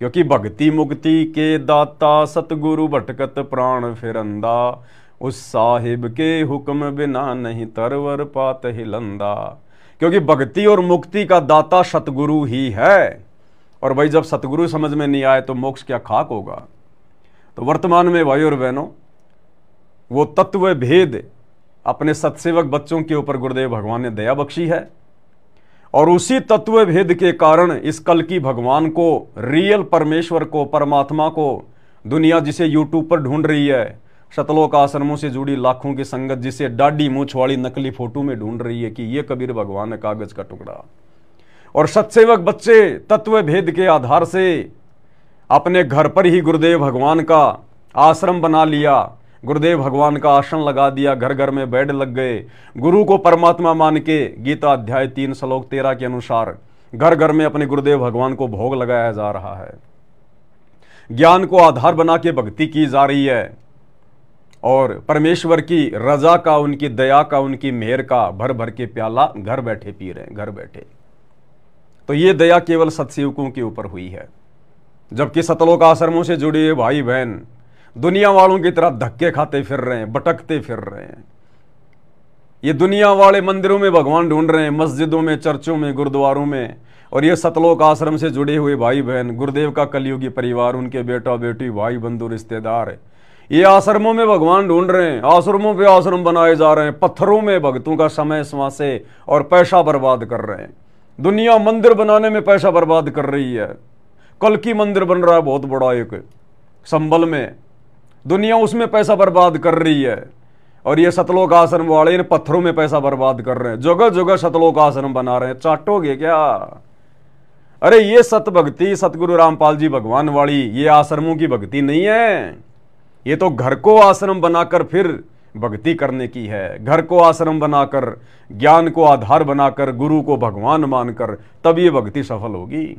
क्योंकि भक्ति मुक्ति के दाता सतगुरु भटकत प्राण फिरंदा, उस साहिब के हुक्म बिना नहीं तरवर पात हिलंदा। क्योंकि भक्ति और मुक्ति का दाता सतगुरु ही है। और भाई जब सतगुरु समझ में नहीं आए तो मोक्ष क्या खाक होगा। तो वर्तमान में भाई और बहनों, वो तत्व भेद अपने सतसेवक बच्चों के ऊपर गुरुदेव भगवान ने दया बख्शी है। और उसी तत्व भेद के कारण इस कल की भगवान को, रियल परमेश्वर को, परमात्मा को दुनिया जिसे यूट्यूब पर ढूंढ रही है, शतलोक आश्रमों से जुड़ी लाखों की संगत जिसे डाडी मूछ वाली नकली फोटो में ढूंढ रही है कि ये कबीर भगवान है कागज का टुकड़ा। और सतसेवक बच्चे तत्व भेद के आधार से अपने घर पर ही गुरुदेव भगवान का आश्रम बना लिया, गुरुदेव भगवान का आसन लगा दिया, घर घर में बेड लग गए, गुरु को परमात्मा मान के गीता अध्याय 3 श्लोक 13 के अनुसार घर घर में अपने गुरुदेव भगवान को भोग लगाया जा रहा है। ज्ञान को आधार बना के भक्ति की जा रही है और परमेश्वर की रजा का, उनकी दया का, उनकी मेहर का भर भर के प्याला घर बैठे पी रहे हैं, घर बैठे। तो ये दया केवल सतसेवकों के ऊपर हुई है। जबकि सतलोक आश्रमों से जुड़े हुए भाई बहन दुनिया वालों की तरह धक्के खाते फिर रहे हैं, भटकते फिर रहे हैं। ये दुनिया वाले मंदिरों में भगवान ढूंढ रहे हैं, मस्जिदों में, चर्चों में, गुरुद्वारों में। और ये सतलोक आश्रम से जुड़े हुए भाई बहन, गुरुदेव का कलयुगी परिवार, उनके बेटा बेटी, भाई बंधु, रिश्तेदार, ये आश्रमों में भगवान ढूंढ रहे हैं। आश्रमों पे आश्रम बनाए जा रहे हैं, पत्थरों में भक्तों का समय स्वासे और पैसा बर्बाद कर रहे हैं। दुनिया मंदिर बनाने में पैसा बर्बाद कर रही है। कल की मंदिर बन रहा है बहुत बड़ा एक संबल में, दुनिया उसमें पैसा बर्बाद कर रही है। और ये सतलोक आश्रम वाले इन पत्थरों में पैसा बर्बाद कर रहे हैं, जगह जगह सतलोक आश्रम बना रहे हैं। चाटोगे क्या? अरे ये सत भक्ति सतगुरु रामपाल जी भगवान वाली ये आश्रमों की भक्ति नहीं है। ये तो घर को आश्रम बनाकर फिर भक्ति करने की है। घर को आश्रम बनाकर, ज्ञान को आधार बनाकर, गुरु को भगवान मानकर, तब ये भक्ति सफल होगी।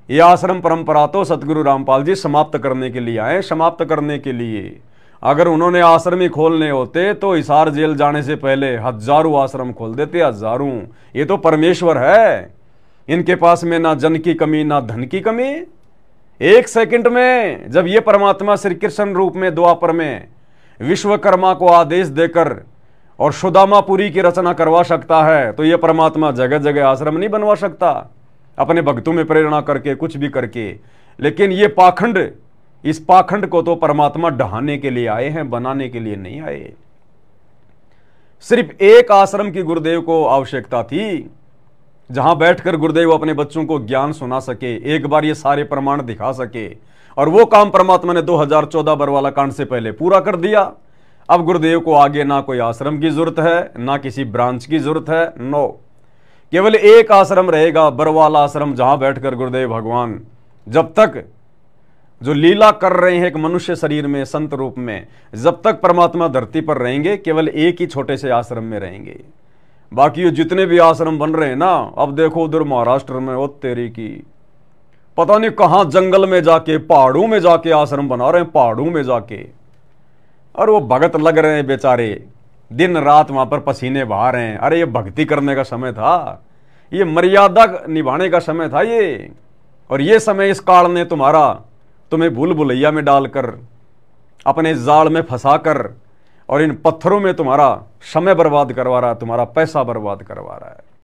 ये आश्रम परंपरा तो सतगुरु रामपाल जी समाप्त करने के लिए आए, समाप्त करने के लिए। अगर उन्होंने आश्रम ही खोलने होते तो हिसार जेल जाने से पहले हजारों आश्रम खोल देते, हजारों। ये तो परमेश्वर है, इनके पास में ना जन की कमी ना धन की कमी। एक सेकंड में जब ये परमात्मा श्री कृष्ण रूप में द्वापर में विश्वकर्मा को आदेश देकर और सुदामापुरी की रचना करवा सकता है, तो ये परमात्मा जगह जगह आश्रम नहीं बनवा सकता अपने भक्तों में प्रेरणा करके, कुछ भी करके। लेकिन ये पाखंड, इस पाखंड को तो परमात्मा ढहाने के लिए आए हैं, बनाने के लिए नहीं आए। सिर्फ एक आश्रम की गुरुदेव को आवश्यकता थी जहां बैठकर गुरुदेव अपने बच्चों को ज्ञान सुना सके, एक बार ये सारे प्रमाण दिखा सके। और वो काम परमात्मा ने 2014 बरवाला कांड से पहले पूरा कर दिया। अब गुरुदेव को आगे ना कोई आश्रम की जरूरत है, ना किसी ब्रांच की जरूरत है। नो, केवल एक आश्रम रहेगा, बरवाला आश्रम, जहां बैठकर गुरुदेव भगवान जब तक जो लीला कर रहे हैं एक मनुष्य शरीर में, संत रूप में, जब तक परमात्मा धरती पर रहेंगे केवल एक ही छोटे से आश्रम में रहेंगे। बाकी ये जितने भी आश्रम बन रहे हैं ना, अब देखो उधर महाराष्ट्र में, ओ तेरी की पता नहीं कहां जंगल में जाके, पहाड़ों में जाके आश्रम बना रहे हैं, पहाड़ों में जाके। और वो भगत लग रहे हैं बेचारे, दिन रात वहां पर पसीने बहा रहे हैं। अरे ये भक्ति करने का समय था, ये मर्यादा निभाने का समय था ये। और ये समय इस काल ने तुम्हें भूल भुलैया में डालकर, अपने जाल में फंसाकर और इन पत्थरों में तुम्हारा समय बर्बाद करवा रहा है, तुम्हारा पैसा बर्बाद करवा रहा है।